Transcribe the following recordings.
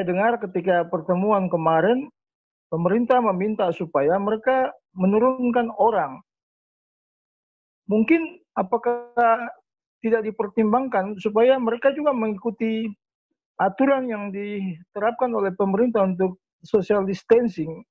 dengar ketika pertemuan kemarin, pemerintah meminta supaya mereka menurunkan orang. Mungkin apakah tidak dipertimbangkan supaya mereka juga mengikuti aturan yang diterapkan oleh pemerintah untuk social distancing.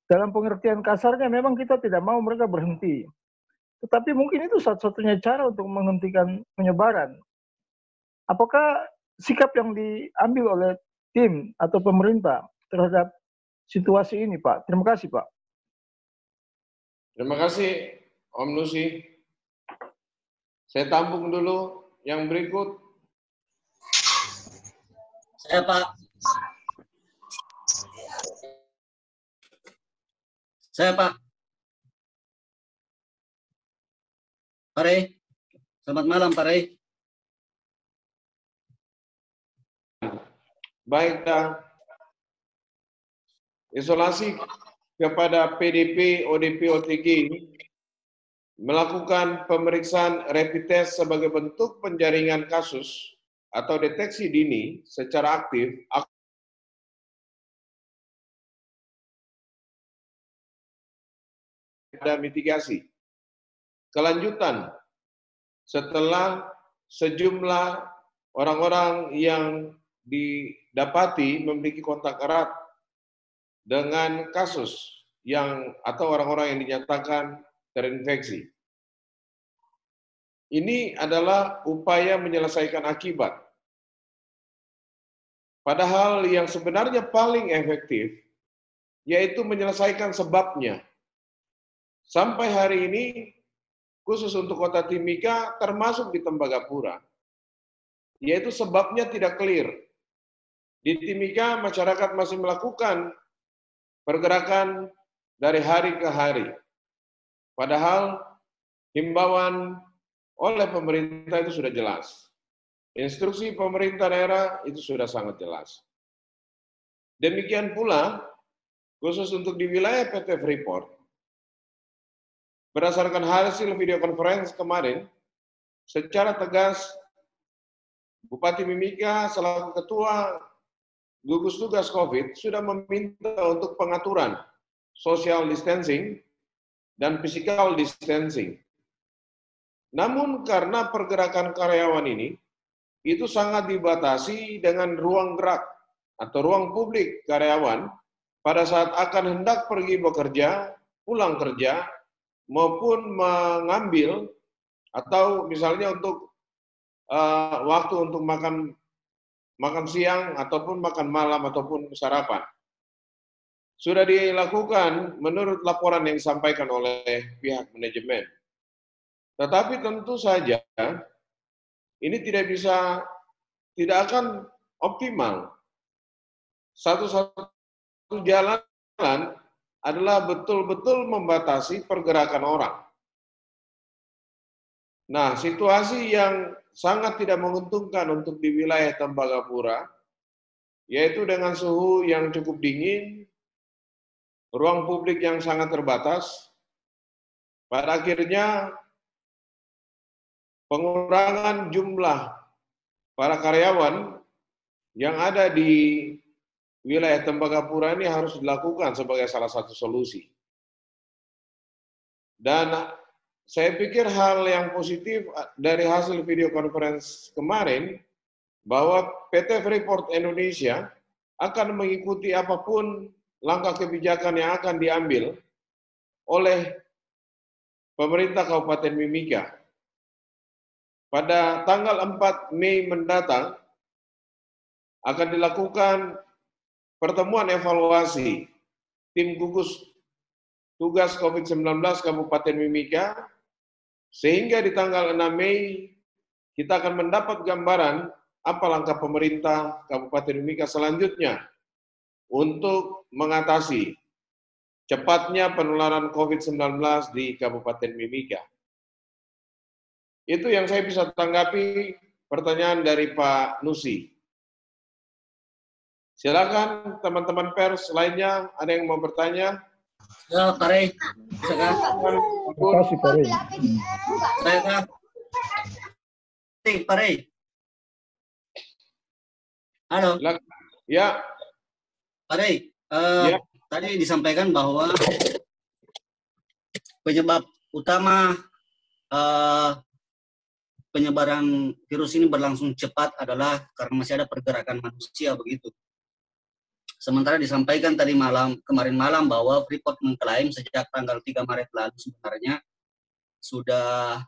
Dalam pengertian kasarnya memang kita tidak mau mereka berhenti. Tetapi mungkin itu satu-satunya cara untuk menghentikan penyebaran. Apakah sikap yang diambil oleh tim atau pemerintah terhadap situasi ini, Pak? Terima kasih, Pak. Terima kasih, Om Nusi. Saya tampung dulu yang berikut. Saya, Pak. Saya, Pak. Pak Rey. Selamat malam, Pak Rey. Baik, isolasi kepada PDP, ODP, OTG melakukan pemeriksaan rapid test sebagai bentuk penjaringan kasus atau deteksi dini secara aktif ada mitigasi. Kelanjutan, setelah sejumlah orang-orang yang didapati memiliki kontak erat dengan kasus atau orang-orang yang dinyatakan terinfeksi. Ini adalah upaya menyelesaikan akibat. Padahal yang sebenarnya paling efektif yaitu menyelesaikan sebabnya. Sampai hari ini, khusus untuk Kota Timika termasuk di Tembagapura, yaitu sebabnya tidak clear. Di Timika masyarakat masih melakukan pergerakan dari hari ke hari. Padahal himbauan oleh pemerintah itu sudah jelas. Instruksi pemerintah daerah itu sudah sangat jelas. Demikian pula, khusus untuk di wilayah PT Freeport, berdasarkan hasil video conference kemarin, secara tegas Bupati Mimika selaku Ketua Gugus Tugas COVID sudah meminta untuk pengaturan social distancing dan physical distancing. Namun karena pergerakan karyawan ini itu sangat dibatasi dengan ruang gerak atau ruang publik karyawan pada saat akan hendak pergi bekerja, pulang kerja, maupun mengambil atau misalnya untuk waktu untuk makan siang ataupun makan malam ataupun sarapan. Sudah dilakukan menurut laporan yang disampaikan oleh pihak manajemen. Tetapi tentu saja ini tidak akan optimal. Satu-satu jalan adalah betul-betul membatasi pergerakan orang. Nah, situasi yang sangat tidak menguntungkan untuk di wilayah Tembagapura, yaitu dengan suhu yang cukup dingin, ruang publik yang sangat terbatas, pada akhirnya pengurangan jumlah para karyawan yang ada di wilayah Tembagapura ini harus dilakukan sebagai salah satu solusi. Dan saya pikir hal yang positif dari hasil video conference kemarin, bahwa PT Freeport Indonesia akan mengikuti apapun langkah kebijakan yang akan diambil oleh pemerintah Kabupaten Mimika. Pada tanggal 4 Mei mendatang akan dilakukan pertemuan evaluasi tim gugus tugas COVID-19 Kabupaten Mimika, sehingga di tanggal 6 Mei kita akan mendapat gambaran apa langkah pemerintah Kabupaten Mimika selanjutnya untuk mengatasi cepatnya penularan COVID-19 di Kabupaten Mimika. Itu yang saya bisa tanggapi pertanyaan dari Pak Nusi. Silakan teman-teman pers lainnya, ada yang mau bertanya? Ya, Pak Rey. Terima kasih, Pak Rey. Pak Rey. Halo. Ya. Pak Rey, Ya. tadi disampaikan bahwa penyebab utama penyebaran virus ini berlangsung cepat adalah karena masih ada pergerakan manusia begitu. Sementara disampaikan kemarin malam bahwa Freeport mengklaim sejak tanggal 3 Maret lalu sebenarnya sudah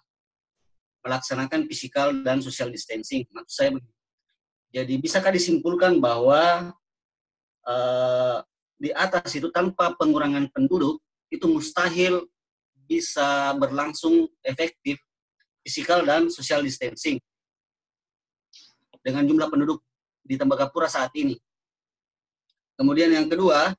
melaksanakan physical dan social distancing. Maksud saya begini. Jadi bisakah disimpulkan bahwa di atas itu tanpa pengurangan penduduk itu mustahil bisa berlangsung efektif physical dan social distancing dengan jumlah penduduk di Tembagapura saat ini. Kemudian yang kedua,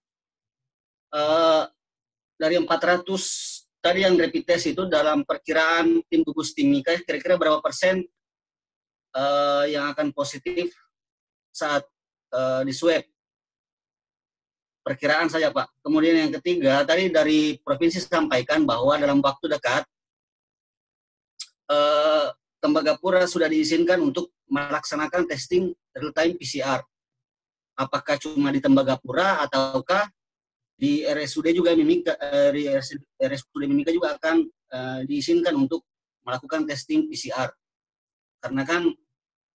dari 400 tadi yang rapid test itu dalam perkiraan tim gugus timika kira-kira berapa persen yang akan positif saat di swab? Perkiraan saja Pak. Kemudian yang ketiga, tadi dari provinsi sampaikan bahwa dalam waktu dekat Tembagapura sudah diizinkan untuk melaksanakan testing real-time PCR. Apakah cuma di Tembagapura ataukah di RSUD juga RSUD Mimika juga akan diizinkan untuk melakukan testing PCR. Karena kan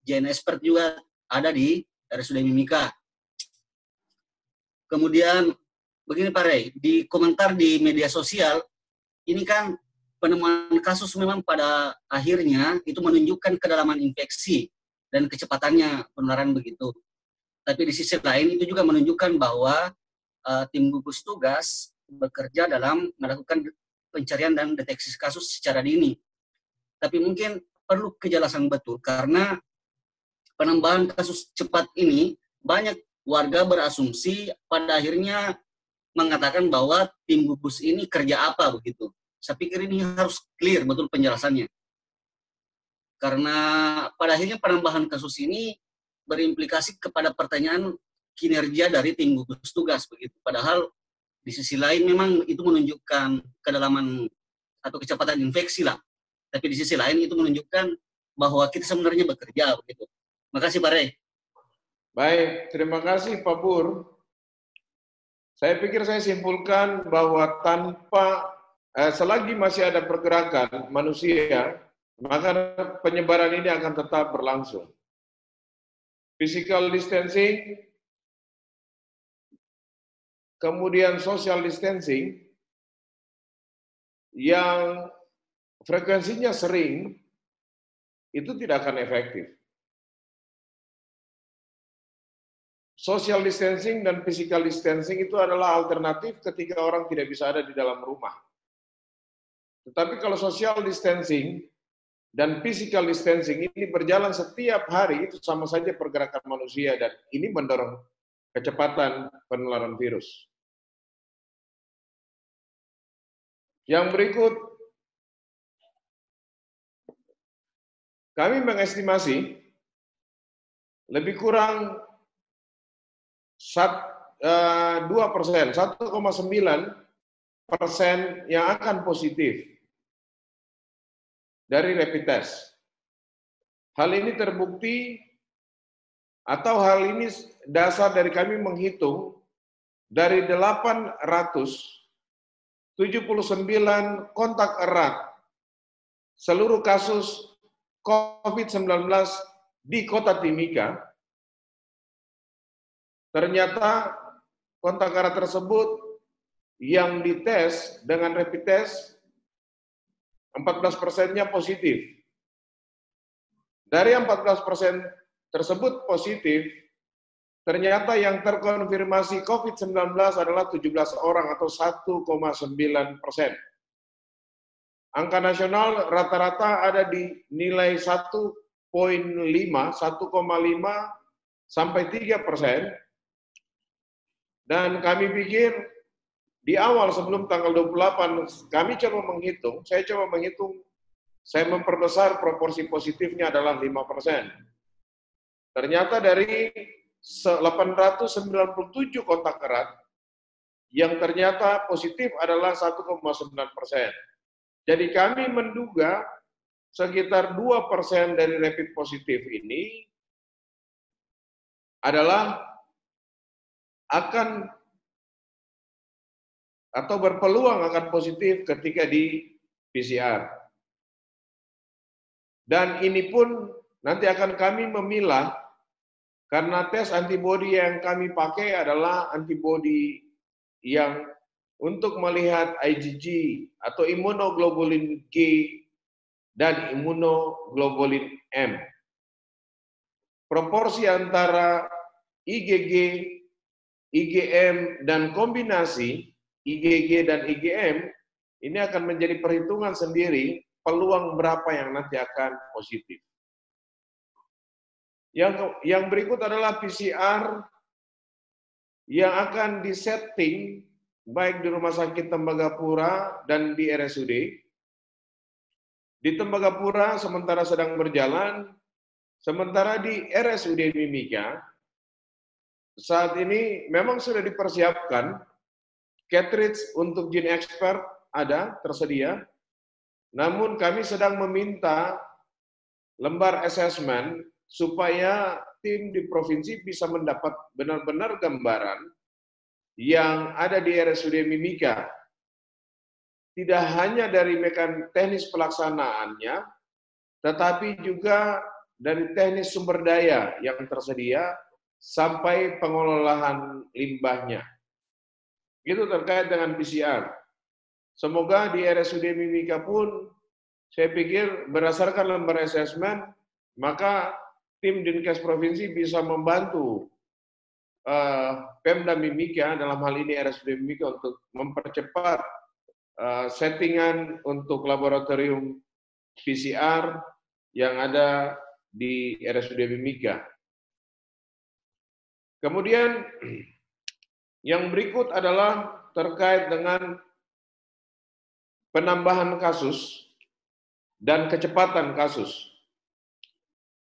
JNexpert juga ada di RSUD Mimika. Kemudian begini Pak Rey, di komentar di media sosial, ini kan penemuan kasus memang pada akhirnya itu menunjukkan kedalaman infeksi dan kecepatannya penularan begitu. Tapi di sisi lain itu juga menunjukkan bahwa tim gugus tugas bekerja dalam melakukan pencarian dan deteksi kasus secara dini. Tapi mungkin perlu kejelasan betul karena penambahan kasus cepat ini banyak warga berasumsi pada akhirnya mengatakan bahwa tim gugus ini kerja apa begitu. Saya pikir ini harus clear betul penjelasannya. Karena pada akhirnya penambahan kasus ini berimplikasi kepada pertanyaan kinerja dari tim gugus tugas begitu. Padahal di sisi lain memang itu menunjukkan kedalaman atau kecepatan infeksi lah. Tapi di sisi lain itu menunjukkan bahwa kita sebenarnya bekerja begitu. Makasih Pak Rey. Baik, terima kasih Pak Pur. Saya pikir saya simpulkan bahwa selagi masih ada pergerakan manusia, maka penyebaran ini akan tetap berlangsung. Physical distancing, kemudian social distancing, yang frekuensinya sering, itu tidak akan efektif. Social distancing dan physical distancing itu adalah alternatif ketika orang tidak bisa ada di dalam rumah. Tetapi kalau social distancing dan physical distancing ini berjalan setiap hari, itu sama saja pergerakan manusia dan ini mendorong kecepatan penularan virus. Yang berikut, kami mengestimasi lebih kurang 2%, 1,9% yang akan positif dari rapid test. Hal ini terbukti atau hal ini dasar dari kami menghitung dari 879 kontak erat seluruh kasus COVID-19 di Kota Timika. Ternyata kontak erat tersebut yang dites dengan rapid test 14%-nya positif. Dari 14% tersebut positif, ternyata yang terkonfirmasi COVID-19 adalah 17 orang atau 1,9%. Angka nasional rata-rata ada di nilai 1,5 sampai 3%. Dan kami pikir di awal sebelum tanggal 28, kami coba menghitung, saya memperbesar proporsi positifnya adalah 5%. Ternyata dari 897 kontak erat, yang ternyata positif adalah 1,9%. Jadi kami menduga sekitar 2% dari rapid positif ini adalah akan atau berpeluang akan positif ketika di PCR. Dan ini pun nanti akan kami memilah karena tes antibodi yang kami pakai adalah antibodi yang untuk melihat IgG atau imunoglobulin G dan imunoglobulin M. Proporsi antara IgG, IgM, dan kombinasi IgG dan IgM ini akan menjadi perhitungan sendiri peluang berapa yang nanti akan positif. Yang berikut adalah PCR yang akan disetting baik di Rumah Sakit Tembagapura dan di RSUD. Di Tembagapura sementara sedang berjalan, sementara di RSUD Mimika saat ini memang sudah dipersiapkan cartridge untuk Gene Expert ada tersedia. Namun kami sedang meminta lembar assessment supaya tim di provinsi bisa mendapat benar-benar gambaran yang ada di RSUD Mimika. Tidak hanya dari teknis pelaksanaannya, tetapi juga dari teknis sumber daya yang tersedia sampai pengelolaan limbahnya. Itu terkait dengan PCR. Semoga di RSUD Mimika pun, saya pikir berdasarkan lembar assessment, maka tim Dinkes Provinsi bisa membantu Pemda Mimika, dalam hal ini RSUD Mimika, untuk mempercepat settingan untuk laboratorium PCR yang ada di RSUD Mimika. Kemudian yang berikut adalah terkait dengan penambahan kasus dan kecepatan kasus.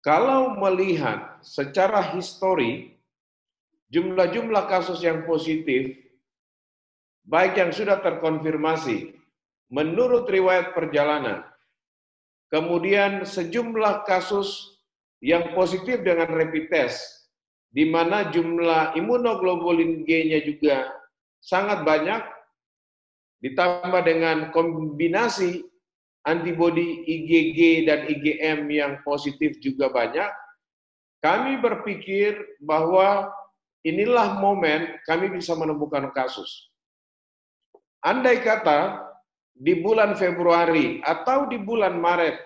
Kalau melihat secara histori, jumlah kasus yang positif, baik yang sudah terkonfirmasi, menurut riwayat perjalanan, kemudian sejumlah kasus yang positif dengan rapid test, di mana jumlah imunoglobulin G-nya juga sangat banyak, ditambah dengan kombinasi antibodi IgG dan IgM yang positif juga banyak, kami berpikir bahwa inilah momen kami bisa menemukan kasus. Andai kata di bulan Februari atau di bulan Maret,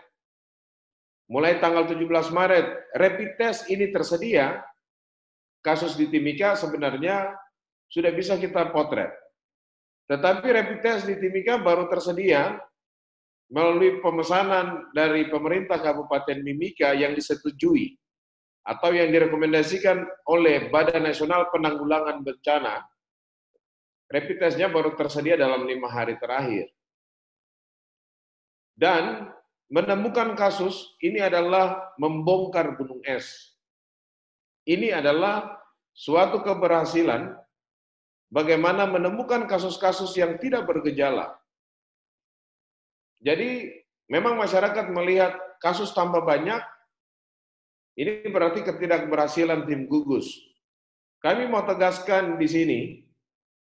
mulai tanggal 17 Maret, rapid test ini tersedia, kasus di Timika sebenarnya sudah bisa kita potret. Tetapi rapid test di Timika baru tersedia melalui pemesanan dari pemerintah Kabupaten Mimika yang disetujui atau yang direkomendasikan oleh Badan Nasional Penanggulangan Bencana. Rapid test-nya baru tersedia dalam 5 hari terakhir. Dan menemukan kasus ini adalah membongkar gunung es. Ini adalah suatu keberhasilan bagaimana menemukan kasus-kasus yang tidak bergejala. Jadi memang masyarakat melihat kasus tambah banyak, ini berarti ketidakberhasilan tim gugus. Kami mau tegaskan di sini,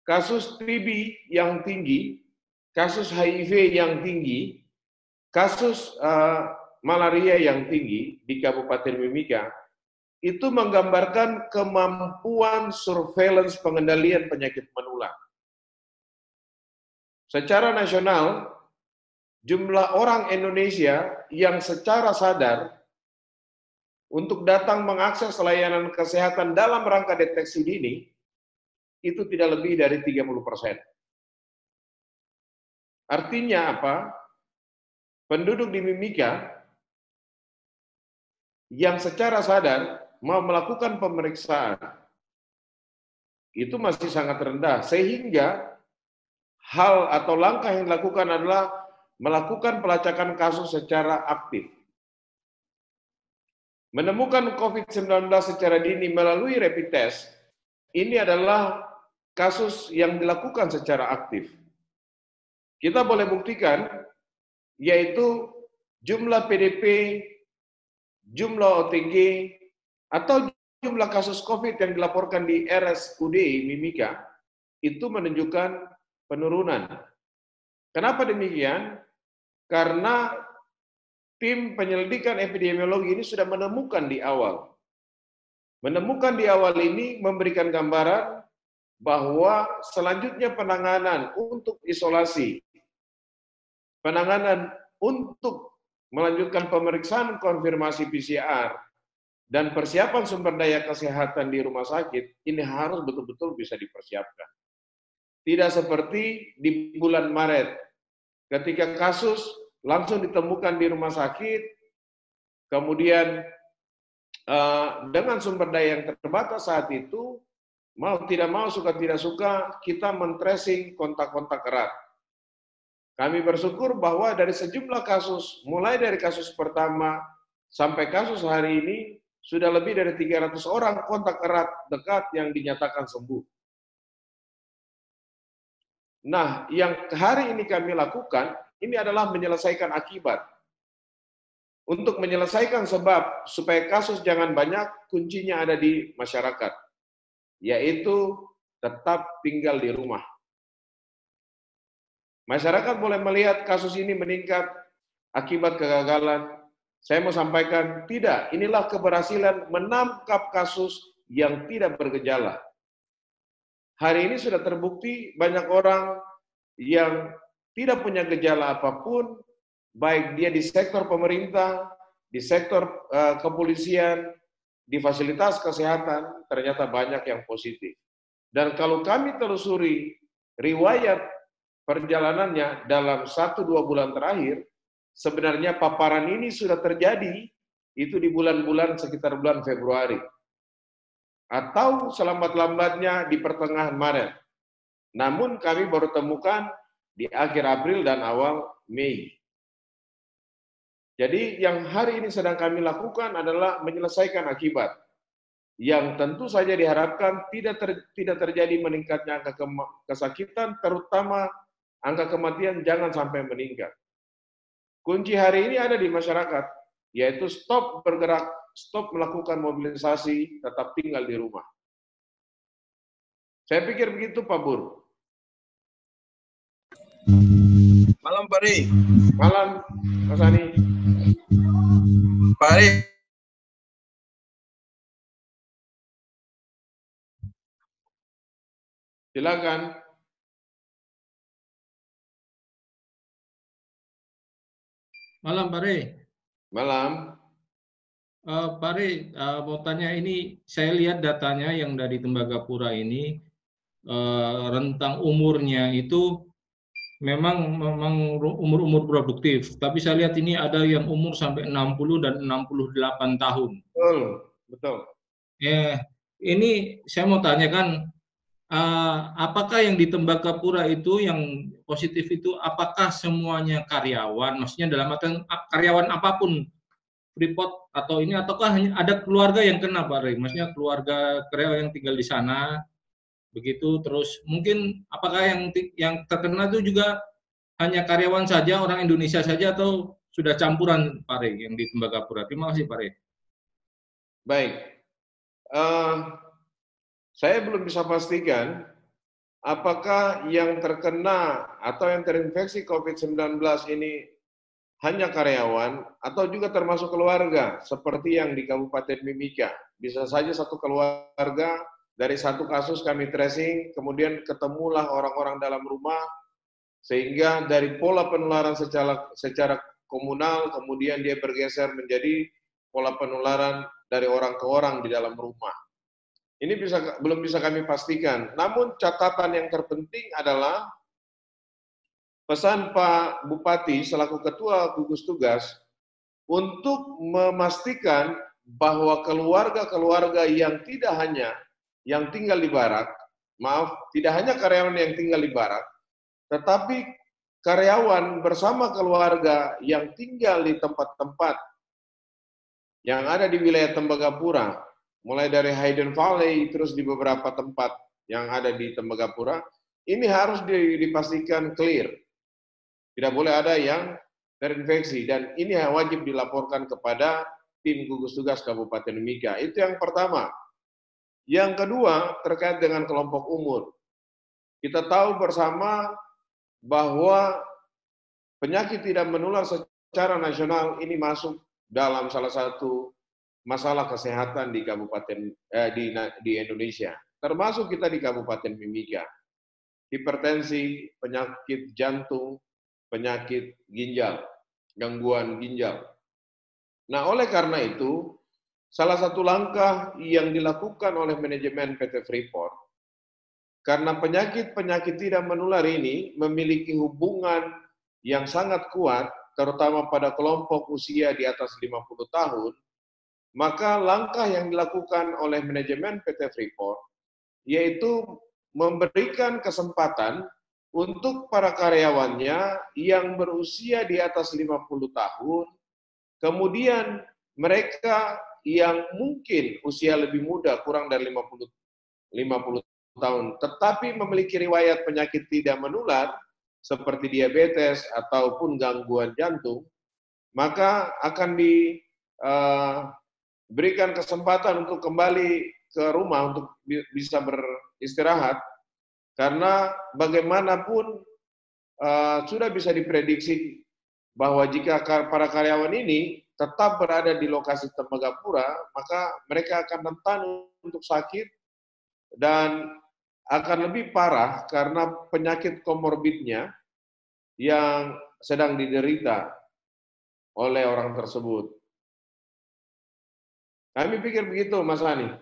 kasus TB yang tinggi, kasus HIV yang tinggi, kasus malaria yang tinggi di Kabupaten Mimika, itu menggambarkan kemampuan surveillance pengendalian penyakit menular. Secara nasional, jumlah orang Indonesia yang secara sadar untuk datang mengakses layanan kesehatan dalam rangka deteksi dini, itu tidak lebih dari 30%. Artinya apa? Penduduk di Mimika yang secara sadar mau melakukan pemeriksaan, itu masih sangat rendah, sehingga hal atau langkah yang dilakukan adalah melakukan pelacakan kasus secara aktif. Menemukan COVID-19 secara dini melalui rapid test, ini adalah kasus yang dilakukan secara aktif. Kita boleh buktikan, yaitu jumlah PDP, jumlah OTG, atau jumlah kasus COVID yang dilaporkan di RSUD Mimika itu menunjukkan penurunan. Kenapa demikian? Karena tim penyelidikan epidemiologi ini sudah menemukan di awal. Menemukan di awal ini memberikan gambaran bahwa selanjutnya penanganan untuk isolasi, penanganan untuk melanjutkan pemeriksaan konfirmasi PCR, dan persiapan sumber daya kesehatan di rumah sakit, ini harus betul-betul bisa dipersiapkan. Tidak seperti di bulan Maret, ketika kasus langsung ditemukan di rumah sakit, kemudian dengan sumber daya yang terbatas saat itu, mau tidak mau, suka tidak suka, kita men-tracing kontak-kontak erat. Kami bersyukur bahwa dari sejumlah kasus, mulai dari kasus pertama sampai kasus hari ini, sudah lebih dari 300 orang kontak erat dekat yang dinyatakan sembuh. Nah, yang hari ini kami lakukan, ini adalah menyelesaikan akibat. Untuk menyelesaikan sebab, supaya kasus jangan banyak, kuncinya ada di masyarakat, yaitu tetap tinggal di rumah. Masyarakat boleh melihat kasus ini meningkat akibat kegagalan. Saya mau sampaikan, tidak, inilah keberhasilan menangkap kasus yang tidak bergejala. Hari ini sudah terbukti banyak orang yang tidak punya gejala apapun, baik dia di sektor pemerintah, di sektor kepolisian, di fasilitas kesehatan, ternyata banyak yang positif. Dan kalau kami telusuri riwayat perjalanannya dalam 1-2 bulan terakhir, sebenarnya paparan ini sudah terjadi itu di bulan-bulan sekitar bulan Februari. Atau selambat-lambatnya di pertengahan Maret. Namun kami baru temukan di akhir April dan awal Mei. Jadi yang hari ini sedang kami lakukan adalah menyelesaikan akibat. Yang tentu saja diharapkan tidak terjadi meningkatnya angka kesakitan, terutama angka kematian jangan sampai meningkat. Kunci hari ini ada di masyarakat, yaitu stop bergerak, stop melakukan mobilisasi, tetap tinggal di rumah. Saya pikir begitu, Pak Bur. Malam, Pak Ri. Malam, Mas Ani. Pak Ri. Silakan. Malam, Pak Ri. Malam. Pak Ri, mau tanya ini, saya lihat datanya yang dari Tembagapura ini, rentang umurnya itu memang umur-umur produktif. Tapi saya lihat ini ada yang umur sampai 60 dan 68 tahun. Betul. Ini saya mau tanyakan, apakah yang di Tembagapura itu yang positif itu apakah semuanya karyawan? Maksudnya dalam artian karyawan apapun, Freeport atau ini, ataukah hanya ada keluarga yang kena, Pak Ray? Maksudnya keluarga karyawan yang tinggal di sana, begitu. Terus mungkin apakah yang terkena itu juga hanya karyawan saja, orang Indonesia saja, atau sudah campuran, Pak Ray, yang di Tembagapura? Terima kasih, Pak Ray. Baik. Saya belum bisa pastikan apakah yang terkena atau yang terinfeksi COVID-19 ini hanya karyawan atau juga termasuk keluarga, seperti yang di Kabupaten Mimika. Bisa saja satu keluarga, dari satu kasus kami tracing, kemudian ketemulah orang-orang dalam rumah, sehingga dari pola penularan secara komunal, kemudian dia bergeser menjadi pola penularan dari orang ke orang di dalam rumah. Ini belum bisa kami pastikan. Namun catatan yang terpenting adalah pesan Pak Bupati selaku Ketua Gugus Tugas untuk memastikan bahwa keluarga-keluarga yang tidak hanya yang tinggal di barak, tidak hanya karyawan yang tinggal di barak, tetapi karyawan bersama keluarga yang tinggal di tempat-tempat yang ada di wilayah Tembagapura, mulai dari Hayden Valley, terus di beberapa tempat yang ada di Tembagapura, ini harus dipastikan clear. Tidak boleh ada yang terinfeksi, dan ini wajib dilaporkan kepada tim gugus tugas Kabupaten Mimika. Itu yang pertama. Yang kedua, terkait dengan kelompok umur. Kita tahu bersama bahwa penyakit tidak menular secara nasional ini masuk dalam salah satu masalah kesehatan di kabupaten di Indonesia. Termasuk kita di Kabupaten Mimika. Hipertensi, penyakit jantung, penyakit ginjal, gangguan ginjal. Nah, oleh karena itu, salah satu langkah yang dilakukan oleh manajemen PT Freeport, karena penyakit-penyakit tidak menular ini memiliki hubungan yang sangat kuat, terutama pada kelompok usia di atas 50 tahun, maka langkah yang dilakukan oleh manajemen PT Freeport, yaitu memberikan kesempatan untuk para karyawannya yang berusia di atas 50 tahun, kemudian mereka yang mungkin usia lebih muda, kurang dari 50 tahun, tetapi memiliki riwayat penyakit tidak menular, seperti diabetes ataupun gangguan jantung, maka akan diberikan kesempatan untuk kembali ke rumah untuk bisa beristirahat, karena bagaimanapun sudah bisa diprediksi bahwa jika para karyawan ini tetap berada di lokasi Tembagapura, maka mereka akan rentan untuk sakit dan akan lebih parah karena penyakit komorbidnya yang sedang diderita oleh orang tersebut. Kami pikir begitu, Mas Ani.